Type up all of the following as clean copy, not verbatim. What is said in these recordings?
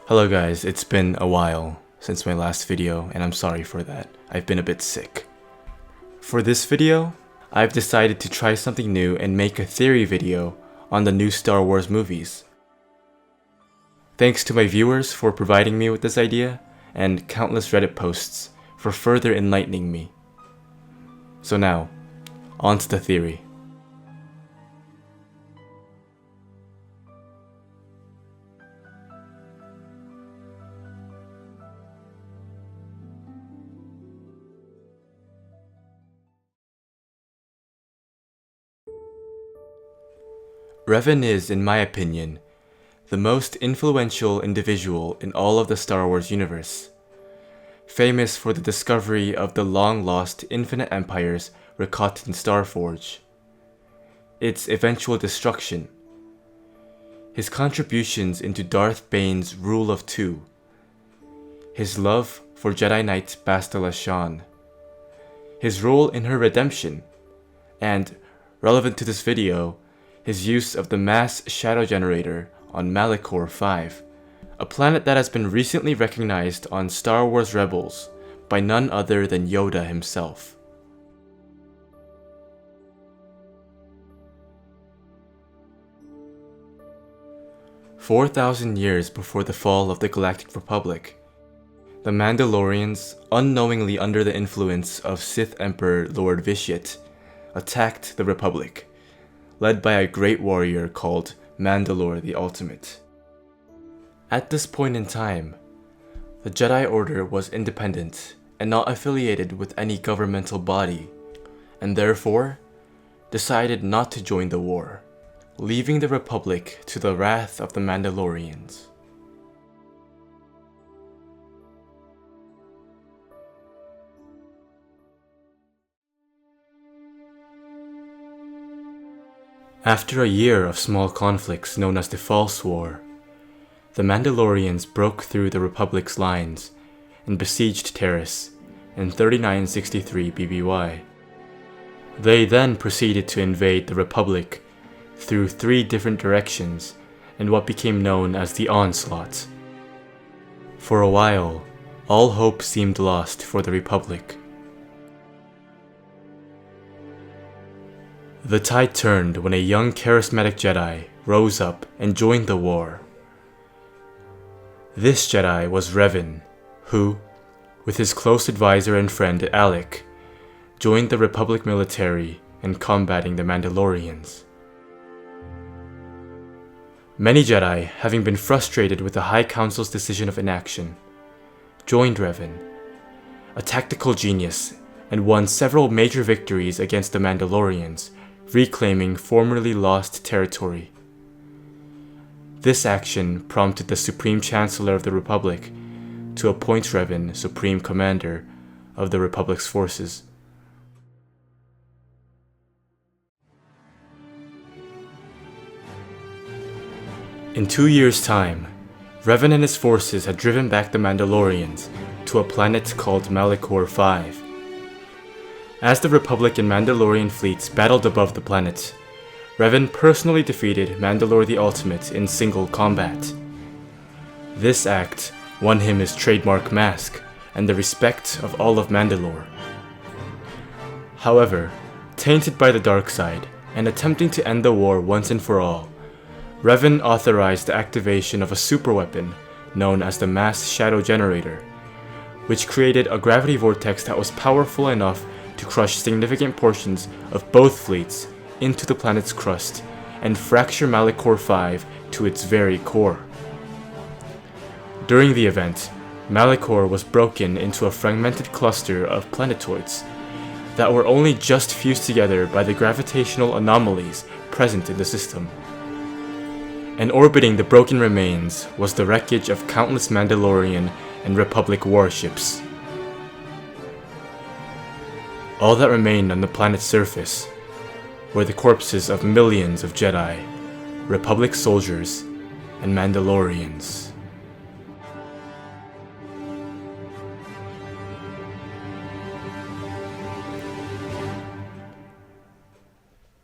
Hello guys, it's been a while since my last video and I'm sorry for that. I've been a bit sick. For this video, I've decided to try something new and make a theory video on the new Star Wars movies. Thanks to my viewers for providing me with this idea and countless Reddit posts for further enlightening me. So now, on to the theory. Revan is, in my opinion, the most influential individual in all of the Star Wars universe, famous for the discovery of the long-lost infinite empires Rakatan Starforge, its eventual destruction, his contributions into Darth Bane's rule of two, his love for Jedi Knight Bastila Shan, his role in her redemption, and, relevant to this video, his use of the mass shadow generator on Malachor 5, a planet that has been recently recognized on Star Wars Rebels by none other than Yoda himself. "4,000 years before the fall of the Galactic Republic, the Mandalorians, unknowingly under the influence of Sith Emperor Lord Vitiate, attacked the Republic, led by a great warrior called Mandalore the Ultimate. At this point in time, the Jedi Order was independent and not affiliated with any governmental body, and therefore decided not to join the war, leaving the Republic to the wrath of the Mandalorians. After a year of small conflicts known as the False War, the Mandalorians broke through the Republic's lines and besieged Terrace in 3963 BBY. They then proceeded to invade the Republic through 3 different directions in what became known as the Onslaught. For a while, all hope seemed lost for the Republic. The tide turned when a young charismatic Jedi rose up and joined the war. This Jedi was Revan, who, with his close advisor and friend Alec, joined the Republic military in combating the Mandalorians. Many Jedi, having been frustrated with the High Council's decision of inaction, joined Revan, a tactical genius, and won several major victories against the Mandalorians, reclaiming formerly lost territory. This action prompted the Supreme Chancellor of the Republic to appoint Revan Supreme Commander of the Republic's forces. In 2 years' time, Revan and his forces had driven back the Mandalorians to a planet called Malachor 5. As the Republic and Mandalorian fleets battled above the planet, Revan personally defeated Mandalore the Ultimate in single combat. This act won him his trademark mask and the respect of all of Mandalore. However, tainted by the dark side and attempting to end the war once and for all, Revan authorized the activation of a superweapon known as the Mass Shadow Generator, which created a gravity vortex that was powerful enough to crush significant portions of both fleets into the planet's crust and fracture Malachor 5 to its very core. During the event, Malachor was broken into a fragmented cluster of planetoids that were only just fused together by the gravitational anomalies present in the system. And orbiting the broken remains was the wreckage of countless Mandalorian and Republic warships. All that remained on the planet's surface were the corpses of millions of Jedi, Republic soldiers, and Mandalorians.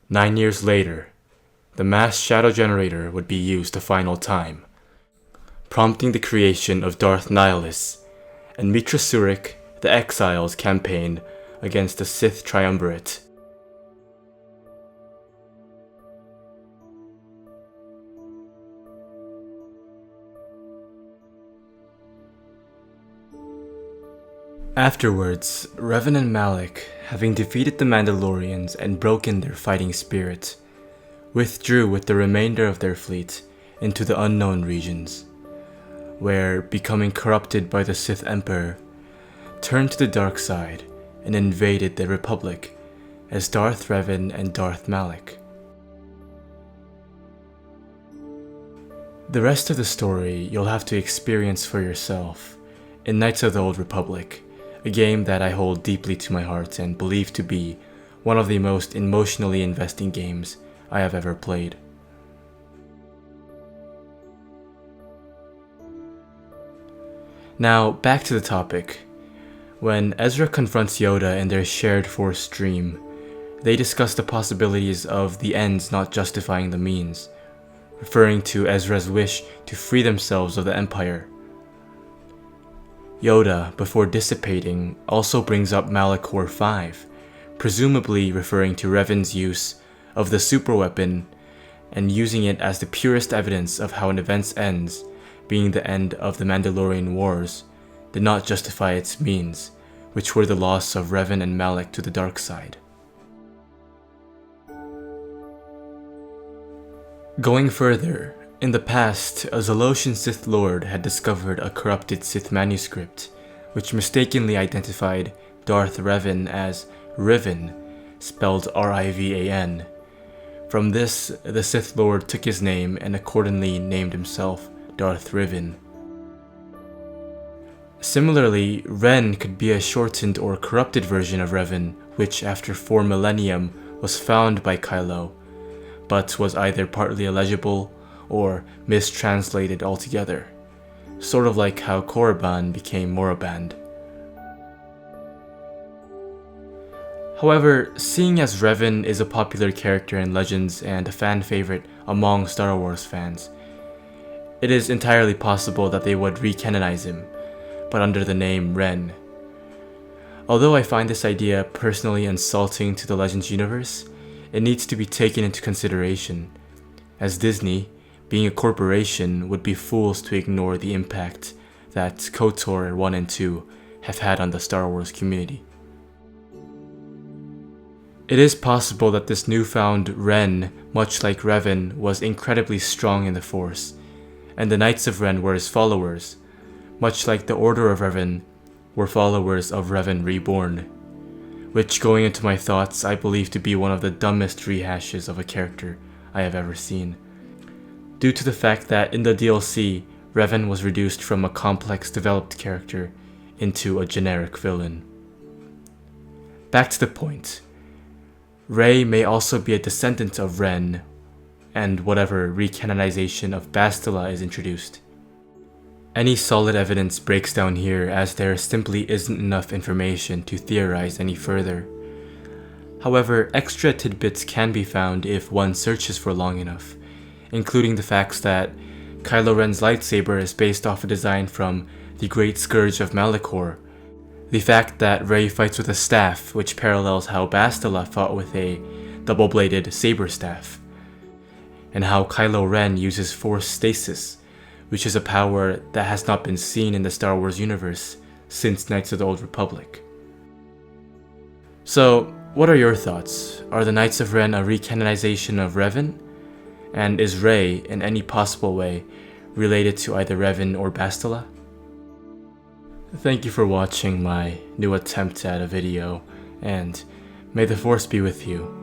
Nine years later, the mass shadow generator would be used a final time, prompting the creation of Darth Nihilus, and Mitra Surik, the Exiles campaign against the Sith Triumvirate. Afterwards, Revan and Malak, having defeated the Mandalorians and broken their fighting spirit, withdrew with the remainder of their fleet into the unknown regions, where, becoming corrupted by the Sith Emperor, turned to the dark side and invaded the Republic as Darth Revan and Darth Malak. The rest of the story you'll have to experience for yourself in Knights of the Old Republic, a game that I hold deeply to my heart and believe to be one of the most emotionally investing games I have ever played. Now, back to the topic. When Ezra confronts Yoda in their shared Force dream, they discuss the possibilities of the ends not justifying the means, referring to Ezra's wish to free themselves of the Empire. Yoda, before dissipating, also brings up Malachor 5, presumably referring to Revan's use of the superweapon and using it as the purest evidence of how an event's ends, being the end of the Mandalorian Wars, did not justify its means, which were the loss of Revan and Malak to the dark side. Going further, in the past, a Zolosian Sith Lord had discovered a corrupted Sith manuscript, which mistakenly identified Darth Revan as Riven, spelled R-I-V-A-N. From this, the Sith Lord took his name and accordingly named himself Darth Revan. Similarly, Ren could be a shortened or corrupted version of Revan, which after 4 millennium was found by Kylo, but was either partly illegible or mistranslated altogether, sort of like how Korriban became Moraband. However, seeing as Revan is a popular character in Legends and a fan favorite among Star Wars fans, it is entirely possible that they would recanonize him, but under the name Ren. Although I find this idea personally insulting to the Legends universe, it needs to be taken into consideration, as Disney, being a corporation, would be fools to ignore the impact that KOTOR 1 and 2 have had on the Star Wars community. It is possible that this newfound Ren, much like Revan, was incredibly strong in the Force, and the Knights of Ren were his followers, much like the Order of Revan were followers of Revan Reborn, which, going into my thoughts, I believe to be one of the dumbest rehashes of a character I have ever seen, due to the fact that in the DLC, Revan was reduced from a complex developed character into a generic villain. Back to the point. Rey may also be a descendant of Ren, and whatever recanonization of Bastila is introduced. Any solid evidence breaks down here, as there simply isn't enough information to theorize any further. However, extra tidbits can be found if one searches for long enough, including the facts that Kylo Ren's lightsaber is based off a design from the Great Scourge of Malachor, the fact that Rey fights with a staff, which parallels how Bastila fought with a double-bladed saber staff, and how Kylo Ren uses Force Stasis, which is a power that has not been seen in the Star Wars universe since Knights of the Old Republic. So, what are your thoughts? Are the Knights of Ren a recanonization of Revan? And is Rey, in any possible way, related to either Revan or Bastila? Thank you for watching my new attempt at a video, and may the Force be with you.